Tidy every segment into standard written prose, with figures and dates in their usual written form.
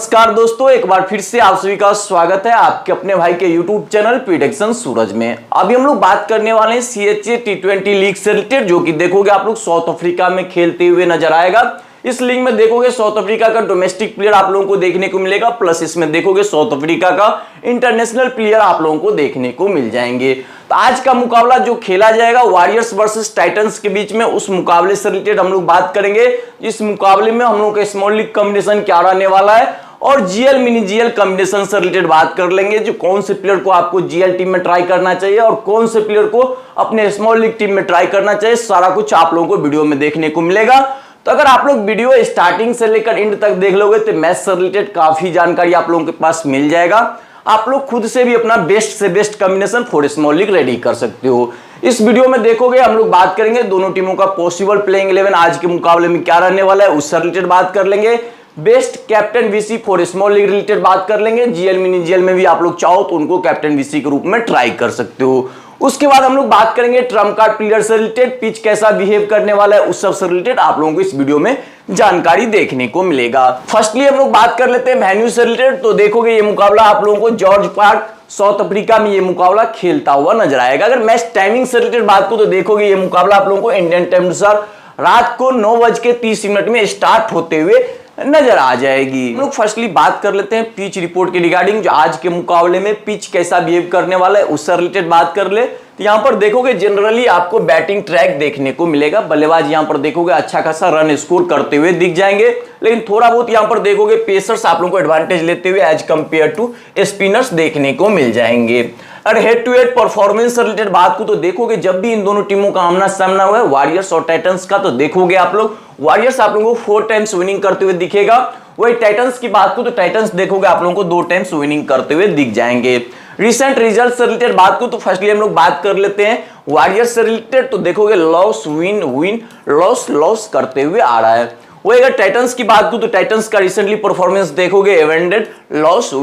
नमस्कार दोस्तों, एक बार फिर से आप सभी का स्वागत है आपके अपने भाई के YouTube चैनल प्रेडिक्शन सूरज में। अभी हम लोग बात करने वाले हैं CHA T20 लीग से रिलेटेड, जो कि देखोगे आप लोग साउथ अफ्रीका में खेलते हुए नजर आएगा। इस लीग में देखोगे साउथ अफ्रीका का डोमेस्टिक प्लेयर आप लोगों को देखने को मिलेगा, प्लस इसमें देखोगे साउथ अफ्रीका का इंटरनेशनल प्लेयर आप लोगों को देखने को मिल जाएंगे। तो आज का मुकाबला जो खेला जाएगा वॉरियर्स वर्सेस टाइटंस के बीच में, उस मुकाबले से रिलेटेड हम लोग बात करेंगे। इस मुकाबले में हम लोग का स्मॉल लीग कॉम्बिनेशन क्या रहने वाला है और जीएल मिनी जीएल कॉम्बिनेशन से रिलेटेड बात कर लेंगे, जो कौन से प्लेयर को आपको जीएल टीम में ट्राई करना चाहिए और कौन से प्लेयर को अपने स्मॉल लीग टीम में ट्राई करना चाहिए। सारा कुछ आप लोगों को वीडियो में देखने को मिलेगा। तो अगर आप लोग वीडियो स्टार्टिंग से लेकर एंड तक देख लोगे तो मैच से रिलेटेड काफी जानकारी आप लोगों के पास मिल जाएगा। आप लोग खुद से भी अपना बेस्ट से best combination for small league ready कर सकते हो। इस वीडियो में देखोगे हम लोग बात करेंगे दोनों टीमों का पॉसिबल प्लेइंग 11 आज के मुकाबले में क्या रहने वाला है, उससे रिलेटेड बात कर लेंगे। Best captain VC for small league related बात कर लेंगे। जीएल मिनी जीएल में भी आप लोग चाहो तो उनको कैप्टन वीसी के रूप में ट्राई कर सकते हो। उसके बाद हम लोग बात करेंगे ट्रम्प कार्ड प्लेयर से रिलेटेड, पिच कैसा बिहेव करने वाला है उस सब से रिलेटेड आप लोगों को इस वीडियो में जानकारी देखने को मिलेगा। फर्स्टली हम लोग बात कर लेते हैं वेन्यू से रिलेटेड। तो देखोगे ये मुकाबला आप लोगों को जॉर्ज पार्क साउथ अफ्रीका में ये मुकाबला खेलता हुआ नजर आएगा। अगर मैच टाइमिंग से रिलेटेड बात को तो देखोगे ये मुकाबला आप लोगों को इंडियन टाइम अनुसार रात को 9:30 में स्टार्ट होते हुए नजर आ जाएगी। हम लोग फर्स्टली बात कर लेते हैं पिच रिपोर्ट के रिगार्डिंग, जो आज के मुकाबले में पिच कैसा बिहेव करने वाला है उससे रिलेटेड बात कर ले। तो यहाँ पर देखोगे जनरली आपको बैटिंग ट्रैक देखने को मिलेगा। बल्लेबाज यहाँ पर देखोगे अच्छा खासा रन स्कोर करते हुए दिख जाएंगे, लेकिन थोड़ा बहुत यहाँ पर देखोगे पेसर्स आप लोगों को एडवांटेज लेते हुए एज कंपेयर टू स्पिनर्स देखने को मिल जाएंगे। और हेड टू हेड परफॉर्मेंस से रिलेटेड बात को तो देखोगे जब भी इन दोनों टीमों का आमना सामना हुआ है वॉरियर्स और टाइटंस का, तो देखोगे आप लोग वॉरियर्स आप लोगों को 4 टाइम्स विनिंग करते हुए दिखेगा। वही टाइटंस की बात को तो टाइटंस देखोगे आप लोगों को 2 टाइम्स विनिंग करते हुए दिख जाएंगे। रिसेंट रिजल्ट से रिलेटेड बात को तो फर्स्टली हम लोग बात कर लेते हैं वॉरियर्स से रिलेटेड। तो देखोगे loss win win loss loss करते हुए आ रहा है। वही अगर टाइटंस की बात को तो टाइटंस का रिसेंटली परफॉर्मेंस देखोगे एवेंडेड लॉस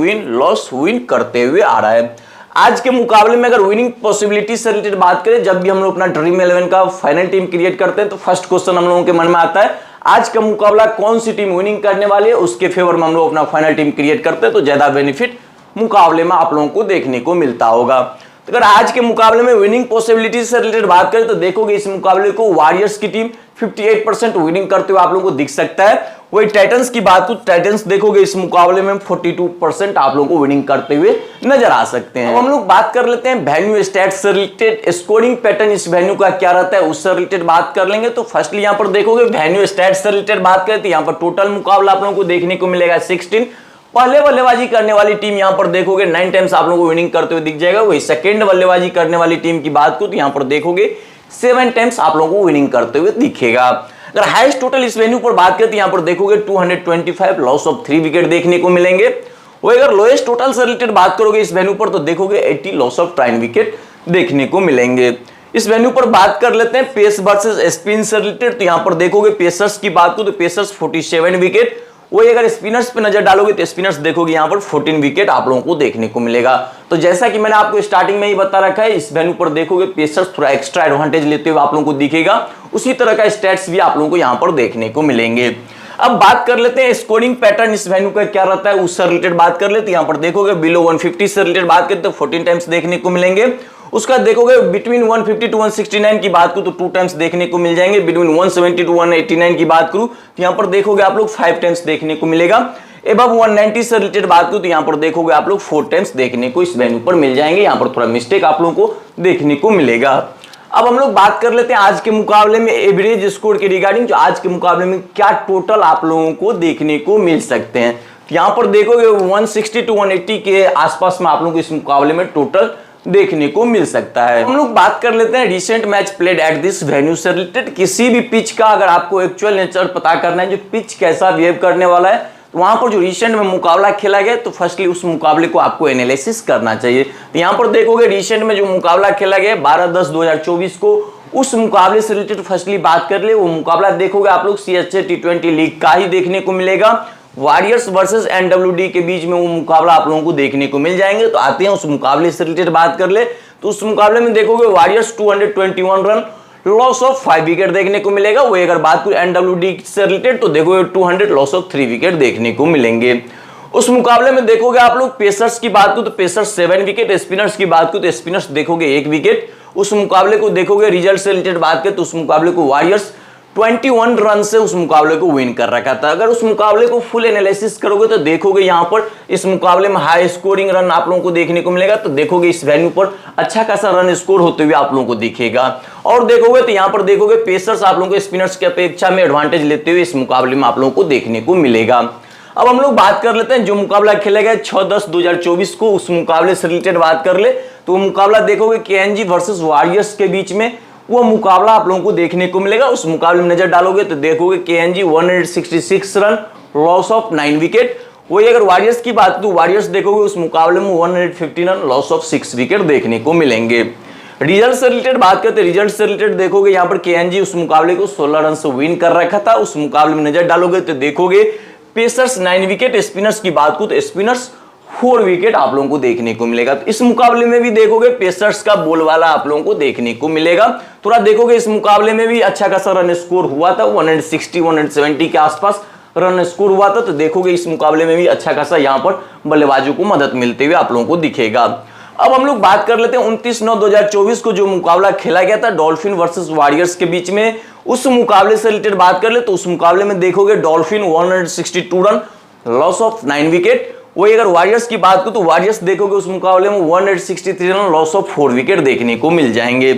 विन करते हुए आ रहा है। आज के मुकाबले में अगर विनिंग पॉसिबिलिटी से रिलेटेड बात करें, जब भी हम लोग अपना ड्रीम 11 का फाइनल टीम क्रिएट करते हैं तो फर्स्ट क्वेश्चन हम लोगों के मन में आता है आज का मुकाबला कौन सी टीम विनिंग करने वाली है, उसके फेवर में हम लोग अपना फाइनल टीम क्रिएट करते हैं तो ज्यादा बेनिफिट मुकाबले में आप लोगों को देखने को मिलता होगा। तो अगर आज के मुकाबले में विनिंग पॉसिबिलिटी से रिलेटेड बात करें तो देखोगे इस मुकाबले को वॉरियर्स की टीम 58% विनिंग करते हुए आप लोगों को दिख सकता है। वही टाइटंस की बात को टाइटंस देखोगे इस मुकाबले में 42% आप लोगों को विनिंग करते हुए नजर आ सकते हैं। अब हम लोग बात कर लेते हैं वेन्यू स्टैट्स से रिलेटेड, स्कोरिंग पैटर्न इस वेन्यू का क्या रहता है उससे रिलेटेड बात कर लेंगे। तो फर्स्टली यहाँ पर देखोगे वेन्यू स्टैट्स से रिलेटेड बात करें तो यहाँ पर टोटल मुकाबला आप लोगों को देखने को मिलेगा 16। पहले बल्लेबाजी करने वाली टीम यहाँ पर देखोगे 9 टाइम्स आप लोगों को विनिंग करते हुए दिख जाएगा। वही सेकंड बल्लेबाजी करने वाली टीम की बात को तो यहाँ पर देखोगे 7 टाइम्स आप लोगों को विनिंग करते हुए दिखेगा। अगर हाईएस्ट टोटल इस वेन्यू पर बात करते हैं यहाँ पर देखोगे 225 लॉस ऑफ 3 विकेट देखने को मिलेंगे। वही अगर लोएस्ट टोटल से रिलेटेड बात करोगे इस वेन्यू पर तो देखोगे 80 लॉस ऑफ 9 विकेट देखने को मिलेंगे। इस वेन्यू पर बात कर लेते हैं पेस वर्सेस स्पिन से रिलेटेड। तो यहाँ पर देखोगे पेसर्स की बात को तो पेसर्स 47 विकेट। वही अगर स्पिनर्स पे नजर डालोगे तो स्पिनर्स देखोगे यहाँ पर 14 विकेट आप लोगों को देखने को मिलेगा। तो जैसा कि मैंने आपको स्टार्टिंग में ही बता रखा है, इस वेन्यू पर देखोगे पेसर्स थोड़ा एक्स्ट्रा एडवांटेज लेते हुए आप लोगों को दिखेगा। उसी तरह का स्टैट्स भी आप लोगों को यहाँ पर देखने को मिलेंगे। अब बात कर लेते हैं स्कोरिंग पैटर्न इस वेन्यू का क्या रहता है उससे रिलेटेड बात कर लेते हैं। यहाँ पर देखोगे बिलो 150 से रिलेटेड बात करते हैं 14 टाइम्स देखने को मिलेंगे। उसका देखोगे बिटवीन 150 टू 169 की बात करूं तो 2 टाइम्स देखने को मिल जाएंगे। बिटवीन 170 टू 189 की बात करूं तो यहाँ पर देखोगे आप लोग 5 टाइम्स देखने को मिलेगा। एबव 190 से रिलेटेड बात करूं तो यहाँ पर देखोगे आप लोग 4 टाइम्स देखने को इस वेन्यू पर मिल जाएंगे। यहाँ पर थोड़ा मिस्टेक आप लोगों को देखने को मिलेगा। अब हम लोग बात कर लेते हैं आज के मुकाबले में एवरेज स्कोर के रिगार्डिंग, जो आज के मुकाबले में क्या टोटल आप लोगों को देखने को मिल सकते हैं। यहाँ पर देखोगे 160 टू 180 के आसपास में आप लोगों को इस मुकाबले में टोटल देखने को मिल सकता है। हम लोग बात कर लेते हैं recent match played at this venue से रिलेटेड। किसी भी पिच का अगर आपको एक्चुअल नेचर पता करना है, जो पिच कैसा बिहेव करने वाला है, तो वहां पर जो रिसेंट में मुकाबला खेला गया तो फर्स्टली उस मुकाबले को आपको एनालिसिस करना चाहिए। तो यहाँ पर देखोगे रिसेंट में जो मुकाबला खेला गया 12/10/2024 को, उस मुकाबले से रिलेटेड फर्स्टली बात कर ले। वो मुकाबला देखोगे आप लोग CHA T20 लीग का ही देखने को मिलेगा। वॉरियर्स वर्सेस NWD के बीच में वो मुकाबला आप लोगों को देखने को मिल जाएंगे। तो आते हैं उस मुकाबले से रिलेटेड बात कर ले तो उस मुकाबले में देखोगे warriors 221 run loss of 5 wicket देखने को मिलेगा। वही अगर बात करें NWD से रिलेटेड तो देखोगे 200 लॉस ऑफ 3 विकेट देखने को मिलेंगे। उस मुकाबले में देखोगे आप लोग पेसर्स की बात करो तो पेसर्स 7 विकेट, स्पिनर्स की बात करो तो स्पिनर्स देखोगे 1 विकेट। उस मुकाबले को देखोगे रिजल्ट से रिलेटेड बात करें तो उस मुकाबले को वॉरियर्स 21 रन से उस मुकाबले को विन कर रखा था। अगर उस मुकाबले को फुल एनालिसिस करोगे तो देखोगे यहां पर इस मुकाबले में हाई स्कोरिंग रन आप लोगों को देखने को मिलेगा। तो देखोगे इस वेन्यू पर अच्छा खासा रन स्कोर होते हुए आप लोगों को दिखेगा। और देखोगे तो यहां पर देखोगे पेसर्स आप लोगों को स्पिनर्स की अपेक्षा में एडवांटेज लेते हुए इस मुकाबले में आप लोगों को देखने को मिलेगा। अब हम लोग बात कर लेते हैं जो मुकाबला खेला गया 6-10-2024 को, उस मुकाबले से रिलेटेड बात कर ले तो वो मुकाबला देखोगे केएनजी वर्सेस वॉरियर्स के बीच में वो मुकाबला आप लोगों को देखने को मिलेगा। उस मुकाबले में नजर डालोगे तो देखोगे केएनजी 166 रन, लॉस ऑफ 9 विकेट। वही अगर वॉरियर्स की बात तो वॉरियर्स देखोगे उस मुकाबले में 150 रन, लॉस ऑफ 6 विकेट देखने को मिलेंगे। रिजल्ट से रिलेटेड बात करते हैं, रिजल्ट से रिलेटेड देखोगे यहाँ पर केएनजी उस मुकाबले को 16 रन से विन कर रखा था। उस मुकाबले में नजर डालोगे तो देखोगे पेसर्स 9 विकेट, स्पिनर्स की बात करूं तो स्पिनर्स 4 विकेट आप लोगों को देखने को मिलेगा। तो इस मुकाबले में भी देखोगे पेसर्स का बोलबाला आप लोगों को देखने को मिलेगा। थोड़ा देखोगे इस मुकाबले में भी अच्छा खासा रन स्कोर हुआ था, 160-170 के आसपास रन स्कोर हुआ था। तो देखोगे इस मुकाबले में भी अच्छा खासा यहां पर बल्लेबाजों को मदद मिलते हुए आप लोगों को दिखेगा। अब हम लोग बात कर लेते हैं 29/9/2024 को जो मुकाबला खेला गया था डॉल्फिन वर्सेस वॉरियर्स के बीच में, उस मुकाबले से रिलेटेड बात कर ले तो उस मुकाबले में देखोगे dolphin 162 run, loss of 9 wicket. वही अगर वॉरियर्स की बात करूं तो वॉरियर्स देखोगे उस मुकाबले में 163 रन, लॉस ऑफ 4 विकेट देखने को मिल जाएंगे।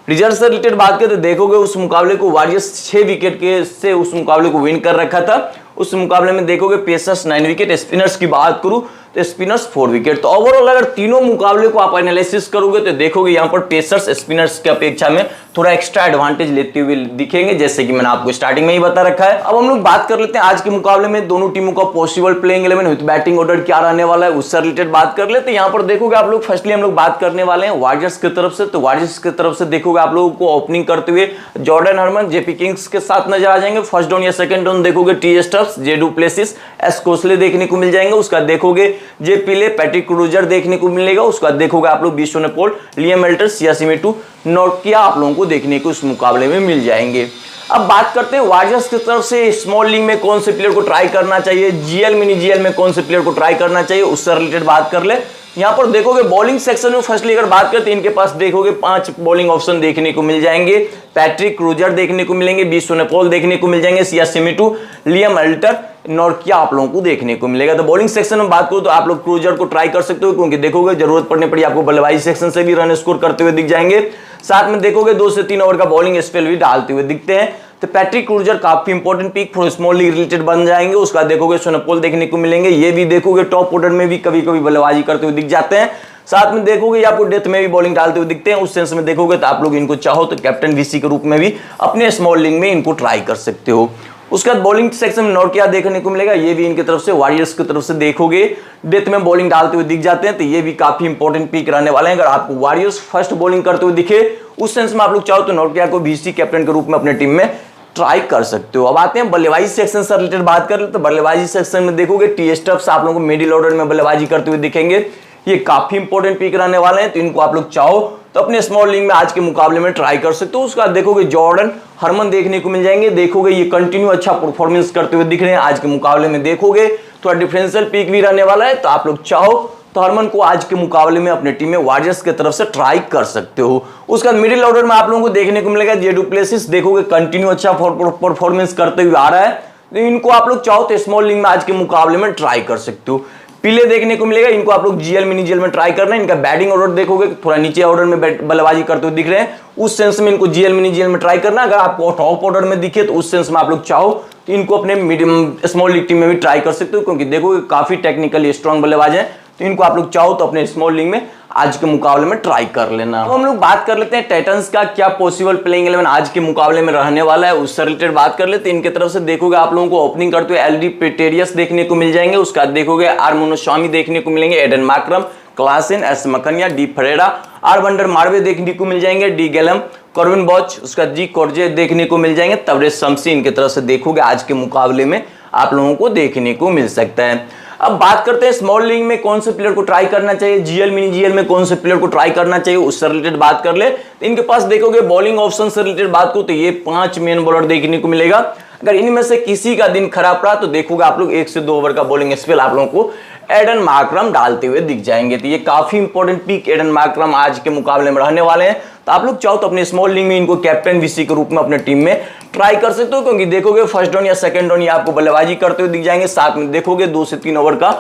रिजल्ट से रिलेटेड बात करें तो देखोगे उस मुकाबले को वॉरियर्स 6 विकेट के से उस मुकाबले को विन कर रखा था। उस मुकाबले में देखोगे पेसर्स 9 विकेट, स्पिनर्स की बात करूं तो स्पिनर्स 4 विकेट। तो ओवरऑल अगर तीनों मुकाबले को आप एनालिसिस करोगे तो देखोगे यहां पर पेसर्स स्पिनर्स की अपेक्षा में थोड़ा एक्स्ट्रा एडवांटेज लेते हुए दिखेंगे, जैसे कि मैंने आपको स्टार्टिंग में ही बता रखा है। अब हम लोग बात कर लेते हैं आज के मुकाबले में दोनों टीमों का possible playing 11 with batting order क्या रहने वाला है, उससे रिलेटेड बात कर लेते हैं। यहां पर देखोगे आप लोग फर्स्टली हम लोग बात करने वाले हैं वॉरियर्स की तरफ से। तो वॉरियर्स की तरफ से देखोगे आप लोगों को ओपनिंग करते हुए जॉर्डन हरमन जेपी किंग्स के साथ नजर आ जाएंगे। फर्स्ट डाउन या सेकंड डाउन देखोगे टी स्टब्स, जे डू प्लेसिस, एस कोसले देखने को मिल जाएंगे। उसका देखोगे जे पिले, पैट्रिक क्रूजर देखने को मिलेगा। उसका देखोगे आप लोग बिशो नेपोल, लियम एल्टर, सियासीमेटू, नोकिया आप लोगों को देखने को इस मुकाबले में मिल जाएंगे। अब बात करते हैं वॉरियर्स की तरफ से स्मॉल लीग में कौन से प्लेयर को ट्राई करना चाहिए, जीएल मिनी जीएल में कौन से प्लेयर को ट्राई करना चाहिए, उससे रिलेटेड बात कर ले। यहां पर देखोगे बॉलिंग सेक्शन में फर्स्टली अगर बात करते हैं इनके पास देखोगे 5 बॉलिंग ऑप्शन देखने को मिल जाएंगे। पैट्रिक क्रूजर देखने को मिलेंगे, बिशो नेपोल देखने को मिल जाएंगे, सियासीमेटू, लियम एल्टर, नोकिया आप लोगों को देखने को मिलेगा। तो बॉलिंग सेक्शन में बात करूं तो आप लोग क्रूजर को ट्राई कर सकते हो, क्योंकि देखोगे जरूरत पड़ने पर आपको बल्लेबाजी सेक्शन से भी रन स्कोर करते हुए दिख जाएंगे। साथ में देखोगे 2 से 3 ओवर का बॉलिंग स्पेल भी डालते हुए दिखते हैं। तो पैट्रिक क्रूजर काफी important pick for small league related बन जाएंगे। उसका देखोगे सोनेपोल देखने को मिलेंगे, ये भी देखोगे टॉप ऑर्डर में भी कभी कभी बल्लेबाजी करते हुए दिख जाते हैं। साथ में देखोगे आपको डेथ में भी बॉलिंग डालते हुए दिखते हैं। उस सेंस में देखोगे तो आप लोग इनको चाहो तो कैप्टन वीसी के रूप में भी अपने स्मॉल लीग में इनको ट्राई कर सकते हो। उसके बाद बॉलिंग सेक्शन में नोकिया देखने को मिलेगा, ये भी इनकी तरफ से वॉरियर्स की तरफ से देखोगे डेथ में बॉलिंग डालते हुए दिख जाते हैं। तो ये भी काफी इंपॉर्टेंट पिक रहने वाले हैं। अगर आपको वॉरियर्स फर्स्ट बॉलिंग करते हुए दिखे उस सेंस में आप लोग चाहो तो नोकिया को वीसी कैप्टन के रूप में अपने टीम में ट्राई कर सकते हो। अब आते हैं बल्लेबाजी सेक्शन से रिलेटेड बात करें तो बल्लेबाजी सेक्शन में देखोगे टी स्टब्स आप लोगों को मिडिल ऑर्डर में बल्लेबाजी करते हुए दिखेंगे, ये काफी इंपॉर्टेंट पिक रहने वाले हैं। तो इनको आप लोग चाहो तो अपने स्मॉल लीग में आज के मुकाबले में ट्राई कर सकते हो। उसके बाद देखोगे जॉर्डन हरमन देखने को मिल जाएंगे, देखोगे ये कंटिन्यू अच्छा परफॉर्मेंस करते हुए दिख रहे हैं। आज के मुकाबले में देखोगे थोड़ा डिफरेंशियल पिक भी रहने वाला है, तो आप लोग चाहो तो हरमन को आज के मुकाबले में अपने टीम में वॉरियर्स की तरफ से ट्राई कर सकते हो। उसके बाद मिडिल ऑर्डर में आप लोगों को देखने को मिलेगा जे डू प्लेसिस, देखोगे कंटिन्यू अच्छा परफॉर्मेंस करते हुए आ रहा है। तो इनको आप लोग चाहो तो स्मॉल लीग में आज के मुकाबले में ट्राई कर सकते हो। पीले देखने को मिलेगा, इनको आप लोग जीएल मिनी जीएल में ट्राई करना है। इनका बैटिंग ऑर्डर देखोगे थोड़ा नीचे ऑर्डर में बल्लेबाजी करते हुए दिख रहे हैं, उस सेंस में इनको जीएल मिनी जीएल में ट्राई करना। अगर आपको टॉप ऑर्डर में दिखे तो उस सेंस में आप लोग चाहो तो इनको अपने मीडियम स्मॉल लीग टीम में भी ट्राई कर सकते हो, क्योंकि देखोगे काफी टेक्निकली स्ट्रॉन्ग बल्लेबाज है। तो इनको आप लोग चाहो तो अपने स्मॉल लीग में आज के मुकाबले में ट्राई कर लेना। अब हम लोग बात कर लेते हैं टाइटंस का क्या पॉसिबल प्लेइंग 11 आज के मुकाबले में रहने वाला है, उससे रिलेटेड बात कर लेते हैं। इनके तरफ से देखोगे आप लोगों को ओपनिंग करते हुए एलडी पेटेरियस देखने को मिल जाएंगे। उसके बाद देखोगे आर मोनोस्वामी देखने को मिलेंगे, एडन मार्करम, क्लासेन, एस मकनिया, D Ferreira, R van der Merwe देखने को मिल जाएंगे, डी गैलम, कॉर्विन बॉच, उसका जी कोर्जे देखने को मिल जाएंगे, तबरेज शम्सी इनके तरफ से देखोगे आज के मुकाबले में आप लोगों को देखने को मिल सकता है। अब बात करते हैं स्मॉल लीग में कौन से प्लेयर को ट्राई करना चाहिए, जीएल मिनी जीएल में कौन से प्लेयर को ट्राई करना चाहिए, उससे रिलेटेड बात कर ले। तो इनके पास देखोगे बॉलिंग ऑप्शन से रिलेटेड बात को तो ये 5 मेन बॉलर देखने को मिलेगा। अगर इनमें से किसी का दिन खराब रहा तो देखोगे आप लोग 1 से 2 ओवर का बॉलिंग स्पेल आप लोगों को एडन मार्करम डालते हुए दिख जाएंगे। तो ये काफी इंपॉर्टेंट पिक एडन मार्करम आज के मुकाबले में रहने वाले हैं। तो आप लोग चाहो तो अपने स्मॉल लीग में इनको कैप्टन वीसी के रूप में अपने टीम में ट्राई कर सकते हो, क्योंकि देखोगे फर्स्ट डाउन या सेकंड डाउन ये आपको बल्लेबाजी करते हुए दिख जाएंगे, साथ में देखोगे 2 से 3 ओवर का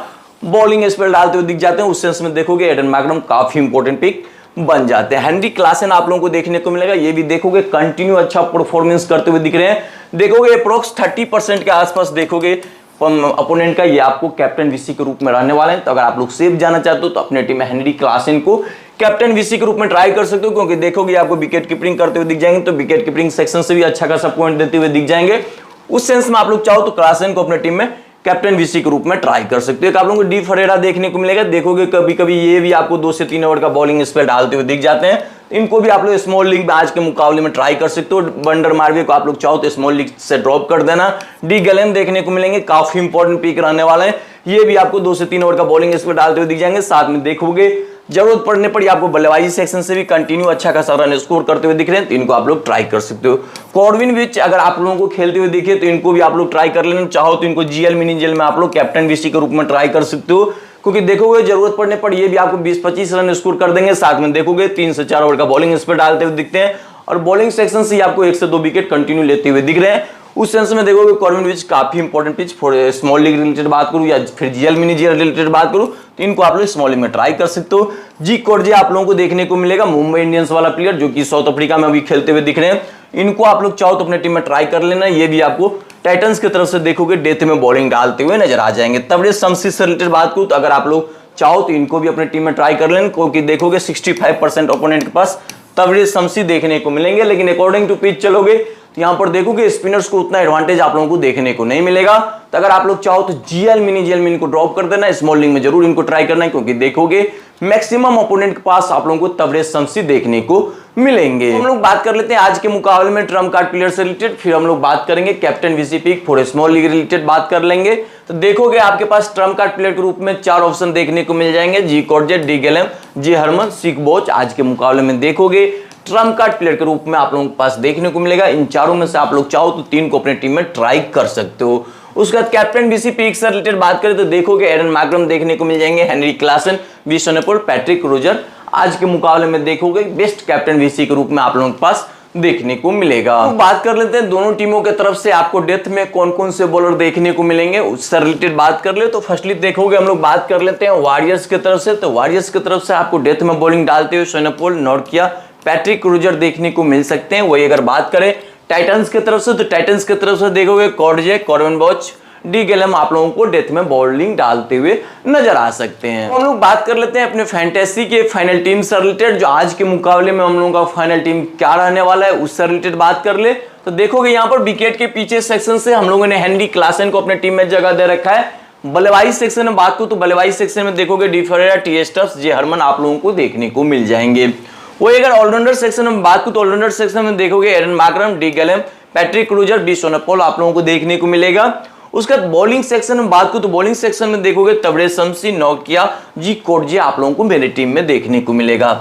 बॉलिंग स्पेल डालते हुए दिख जाते हैं। उस सेंस में देखोगे एडन मार्करम काफी इंपॉर्टेंट पिक बन जाते हैं। हेनरी क्लासन आप लोगों को देखने को मिलेगा, ये भी देखोगे कंटिन्यू अच्छा परफॉर्मेंस करते हुए दिख रहे हैं। देखोगे अप्रोक्स 30% के आसपास देखोगे अपोनेंट का ये आपको कैप्टन वीसी के रूप में रहने वाले हैं। तो अगर आप लोग सेफ जाना चाहते हो तो अपने टीम में हेनरी क्लासन को कैप्टन वीसी के रूप में ट्राई कर सकते हो, क्योंकि देखोगे आपको विकेट कीपिंग करते हुए दिख जाएंगे, तो विकेट कीपिंग सेक्शन से भी अच्छा खासा पॉइंट देते हुए दिख जाएंगे। उस सेंस में आप लोग चाहो तो क्लासन को अपने टीम में कैप्टन वीसी के रूप में ट्राई कर सकते हो। आप लोगों को डी फरेरा देखने को मिलेगा, देखोगे कभी कभी ये भी आपको 2 से 3 ओवर का बॉलिंग स्पेल डालते हुए दिख जाते हैं। इनको भी आप लोग स्मॉल लीग में आज के मुकाबले में ट्राई कर सकते हो। बंडर मार्वे को आप लोग चाहो तो स्मॉल लीग से ड्रॉप कर देना। डी गलेन देखने को मिलेंगे, काफी इंपॉर्टेंट पिक रहने वाले हैं, ये भी आपको 2 से 3 ओवर का बॉलिंग स्पेल डालते हुए दिख जाएंगे। साथ में देखोगे जरूरत पड़ने पर आपको बल्लेबाजी सेक्शन से भी कंटिन्यू अच्छा खासा रन स्कोर करते हुए दिख रहे हैं, तो इनको आप लोग ट्राई कर सकते हो। कॉर्विन विच अगर आप लोगों को खेलते हुए दिखे तो इनको भी आप लोग ट्राई कर लेना, चाहो तो इनको जीएल मिनी जेल में आप लोग कैप्टन वीसी के रूप में ट्राई कर सकते हो, क्योंकि देखोगे जरूरत पड़ने पर ये भी आपको 20-25 रन स्कोर कर देंगे। साथ में देखोगे 3 से 4 ओवर का बॉलिंग स्पेल डालते हुए दिखते हैं, और बॉलिंग सेक्शन से आपको 1 से 2 विकेट कंटिन्यू लेते हुए दिख रहे हैं। उस सेंस में देखोगे कॉर्विन विच काफी important pitch for small league related बात करूं या फिर जीएल मिनी जीएल रिलेटेड बात करूं तो इनको आप लोग स्मॉल लीग में ट्राई कर सकते हो। जी कोर्जे आप लोगों को देखने को मिलेगा, मुंबई इंडियंस वाला प्लेयर जो कि साउथ अफ्रीका में अभी खेलते हुए दिख रहे हैं। इनको आप लोग चाहो तो अपने टीम में ट्राई कर लेना, ये भी आपको टाइटंस की तरफ से देखोगे डेथ में बॉलिंग डालते हुए नजर आ जाएंगे। तबरेज शमसी से रिलेटेड बात करूं तो अगर आप लोग चाहो तो इनको भी अपने टीम में ट्राई कर लेना, क्योंकि देखोगे 65% ओपोनेंट के पास तबरेज शमसी देखने को मिलेंगे, लेकिन अकॉर्डिंग टू पिच चलोगे तो यहां पर देखोगे स्पिनर्स को उतना एडवांटेज आप लोगों को देखने को नहीं मिलेगा। तो अगर आप लोग चाहो तो जीएल मिनी इनको ड्रॉप कर देना, स्मॉल लीग में जरूर इनको ट्राई करना है, क्योंकि देखोगे मैक्सिमम ओपोनेंट के पास आप लोगों को तबरेज शमसी देखने को मिलेंगे। हम लोग बात कर लेते हैं आज के मुकाबले में ट्रम्प कार्ड प्लेयर से रिलेटेड, फिर हम लोग बात करेंगे captain VC pick for small league related बात कर लेंगे। तो देखोगे आपके पास ट्रम्प कार्ड प्लेयर के रूप में 4 ऑप्शन देखने को मिल जाएंगे, जी कॉर्जे, डी गलेम, जी हरमन, सिक बोच। आज के मुकाबले में देखोगे ट्रम्प कार्ड प्लेयर के रूप में आप लोगों के पास देखने को मिलेगा। इन चारों में से आप लोग चाहो तो 3 को अपने टीम में ट्राई कर सकते हो। उसके बाद कैप्टन वीसी पिक से रिलेटेड बात करें तो देखोगे एडन मार्करम देखने को मिल जाएंगे, Henry Klaasen, Vishanpur, Patrick Roger. आज के मुकाबले में देखोगे बेस्ट कैप्टन वीसी के रूप में आप लोगों के पास देखने को मिलेगा। तो बात कर लेते हैं दोनों टीमों के तरफ से आपको डेथ में कौन कौन से बॉलर देखने को मिलेंगे, उससे रिलेटेड बात कर ले तो फर्स्टली देखोगे हम लोग बात कर लेते हैं वॉरियर्स की तरफ से। तो वॉरियर्स की तरफ से आपको डेथ में बॉलिंग डालते हुए सोनपोल, नॉर्किया, पैट्रिक रूजर देखने को मिल सकते हैं। वही अगर बात करें टाइटंस की तरफ से तो टाइटंस की तरफ से देखोगे कॉर्जे, कॉर्विन बॉच, डी गलेम आप लोगों को डेथ में बॉलिंग डालते हुए नजर आ सकते हैं। हम लोग बात कर लेते हैं अपने फैंटेसी के फाइनल टीम से रिलेटेड, जो आज के मुकाबले में हम लोगों का फाइनल टीम क्या रहने वाला है उससे रिलेटेड बात कर ले तो देखोगे यहाँ पर विकेट के पीछे सेक्शन से हम लोगों ने हेनरी क्लासन को अपने टीम में जगह दे रखा है। बल्लेबाजी सेक्शन में बात करूं तो बल्लेबाजी सेक्शन में देखोगे डी फरेरा, टी स्टफ्स, जे हरमन आप लोगों को देखने को मिल जाएंगे। वही अगर ऑलराउंडर सेक्शन में बात करूं तो ऑलराउंडर सेक्शन में देखोगे एडन मार्करम, डी गलेम, पैट्रिक रूजर, बी सोनपोल आप लोगों को देखने को मिलेगा। उसके बाद बॉलिंग सेक्शन में बात करूं तो बॉलिंग सेक्शन में देखोगे तबरेज शमसी, नौकिया, जी कोर्जे आप लोगों को मेरी टीम में देखने को मिलेगा।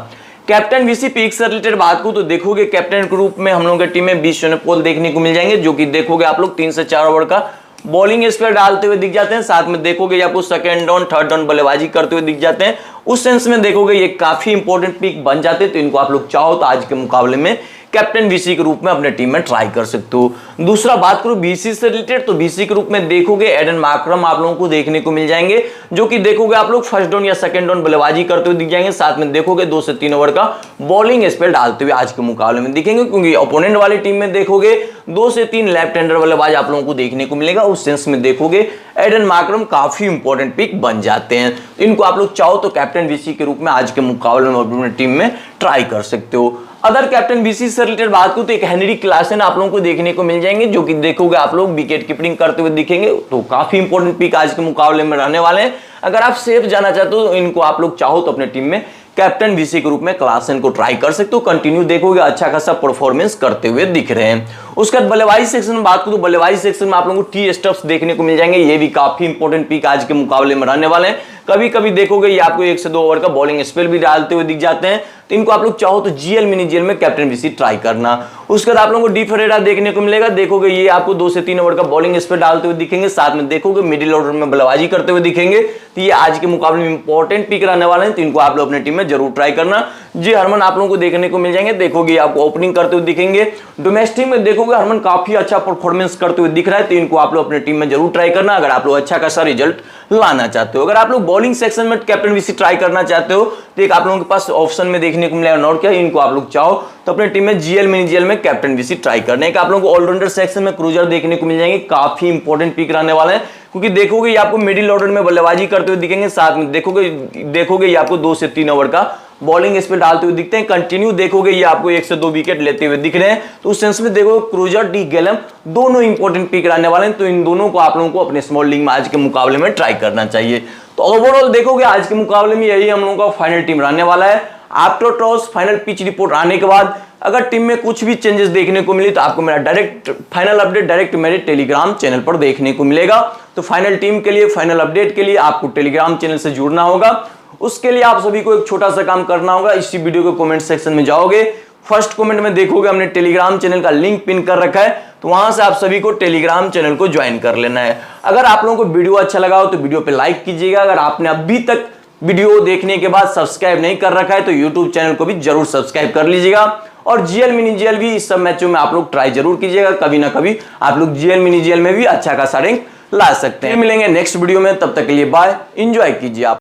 कैप्टन वीसी पिक से रिलेटेड बात करूं तो देखोगे कैप्टन के रूप में हम लोगों की टीम में बी सोनपोल देखने को मिल जाएंगे, जो कि देखोगे आप लोग 3 से 4 ओवर का बॉलिंग स्पेल डालते हुए दिख जाते हैं। साथ में देखोगे आपको सेकंड डाउन, थर्ड डाउन बल्लेबाजी करते हुए दिख जाते हैं। उस सेंस में देखोगे ये काफी इंपॉर्टेंट पिक बन जाते हैं, तो इनको आप लोग चाहो तो आज के मुकाबले में कैप्टन बीसी के रूप में अपने टीम में ट्राई कर सकते हो। दूसरा बात करूं बीसी से रिलेटेड तो बीसी के रूप में देखोगे एडन मार्करम आप लोगों को देखने को मिल जाएंगे, जो कि देखोगे आप लोग फर्स्ट डाउन या सेकंड डाउन बल्लेबाजी करते हुए दिख जाएंगे। साथ में देखोगे 2 से 3 ओवर का बॉलिंग स्पेल डालते हुए आज के मुकाबले में दिखेंगे, क्योंकि ओपोनेंट वाली टीम में देखोगे 2 से 3 लेफ्ट हैंडर बल्लेबाज आप लोगों को देखने को मिलेगा। उस सेंस में देखोगे एडन मार्करम काफी इंपॉर्टेंट पिक बन जाते हैं, इनको आप लोग चाहो तो कैप्टन बीसी के रूप में आज के मुकाबले में अपनी टीम में ट्राई कर सकते हो। अदर कैप्टन बीसी से रिलेटेड बात करूं तो एक हेनरी क्लासन आप लोगों को देखने को मिल जाएंगे, जो कि देखोगे आप लोग विकेट कीपिंग करते हुए दिखेंगे, तो काफी इंपॉर्टेंट पिक आज के मुकाबले में रहने वाले हैं। अगर आप सेफ जाना चाहते हो तो इनको आप लोग चाहो तो अपने टीम में कैप्टन वीसी के रूप में क्लासन को ट्राई कर सकते हो। कंटिन्यू देखोगे अच्छा खासा परफॉर्मेंस करते हुए दिख रहे हैं। उसके बाद बल्लेबाजी सेक्शन में बात करूं तो बल्लेबाजी सेक्शन में आप लोगों को टी स्टफ्स देखने को मिल जाएंगे, ये भी काफी इंपॉर्टेंट पिक आज के मुकाबले में रहने वाले हैं। कभी कभी देखोगे ये आपको 1 से 2 ओवर का बॉलिंग स्पेल भी डालते हुए दिख जाते हैं, तो इनको आप लोग चाहो तो जीएल मिनी जीएल में कैप्टन वीसी ट्राई करना। उसके बाद आप लोगों को डी फेरेरा देखने को मिलेगा, देखोगे ये आपको 2 से 3 ओवर का बॉलिंग स्पेल डालते हुए दिखेंगे, साथ में देखोगे मिडिल ऑर्डर में बल्लेबाजी करते हुए दिखेंगे, तो ये आज के मुकाबले में इंपॉर्टेंट पिक रहने वाले हैं, तो इनको आप लोग अपने टीम में जरूर ट्राई करना। जी हरमन आप लोगों को देखने को मिल जाएंगे, देखोगे आपको ओपनिंग करते हुए दिखेंगे। डोमेस्टिक में देखोगे हरमन काफी अच्छा परफॉर्मेंस करते हुए दिख रहा है, तो इनको आप लोग अपने टीम में जरूर ट्राई करना अगर आप लोग अच्छा खासा रिजल्ट लाना चाहते हो। अगर आप लोग बॉलिंग सेक्शन में कैप्टन वीसी ट्राई करना चाहते हो तो एक आप लोगों के पास ऑप्शन में देखने को मिलेगा, और क्या इनको आप लोग चाहो तो अपने टीम में जीएल मिनी जीएल में कैप्टन वीसी ट्राई करने का। आप लोगों को ऑलराउंडर सेक्शन में क्रूजर देखने को मिल जाएंगे, काफी इंपॉर्टेंट पिक रहने वाले हैं, क्योंकि देखोगे ये आपको मिडिल ऑर्डर में बल्लेबाजी करते हुए दिखेंगे, साथ में देखोगे ये आपको 2 से 3 ओवर का बॉलिंग स्पेल डालते हुए दिखते हैं। कंटिन्यू देखोगे ये आपको 1 से 2 विकेट लेते हुए दिख रहे हैं, तो उस सेंस में देखो क्रूजर डी गैलम दोनों इंपॉर्टेंट पिक रहने वाले हैं, तो इन दोनों को आप लोगों को अपने स्मॉल लीग में आज के मुकाबले में ट्राई करना चाहिए। तो ओवरऑल देखोगे आज के मुकाबले में यही हम लोगों का फाइनल टीम रहने वाला है। After toss final pitch report आने के बाद अगर टीम में कुछ भी चेंजेस देखने को मिली तो आपको मेरा डायरेक्ट फाइनल अपडेट डायरेक्ट मेरे टेलीग्राम चैनल पर देखने को मिलेगा। तो फाइनल टीम के लिए फाइनल अपडेट के लिए आपको टेलीग्राम चैनल से जुड़ना होगा। उसके लिए आप सभी को एक छोटा सा काम करना होगा, इसी वीडियो के कमेंट सेक्शन में जाओगे, फर्स्ट कमेंट में देखोगे हमने टेलीग्राम चैनल का लिंक पिन कर रखा है, तो वहां से आप सभी को टेलीग्राम चैनल को ज्वाइन कर लेना है। अगर आप लोगों को वीडियो अच्छा लगा हो तो वीडियो पे लाइक कीजिएगा। अगर आपने अभी तक वीडियो देखने के बाद सब्सक्राइब नहीं कर रखा है तो यूट्यूब चैनल को भी जरूर सब्सक्राइब कर लीजिएगा। और जीएल मिनी जीएल भी इस सब मैचों में आप लोग ट्राई जरूर कीजिएगा, कभी ना कभी आप लोग जीएल मिनी जीएल में भी अच्छा खासा रैंक ला सकते हैं। मिलेंगे नेक्स्ट वीडियो में, तब तक के लिए बाय, एंजॉय कीजिए आप।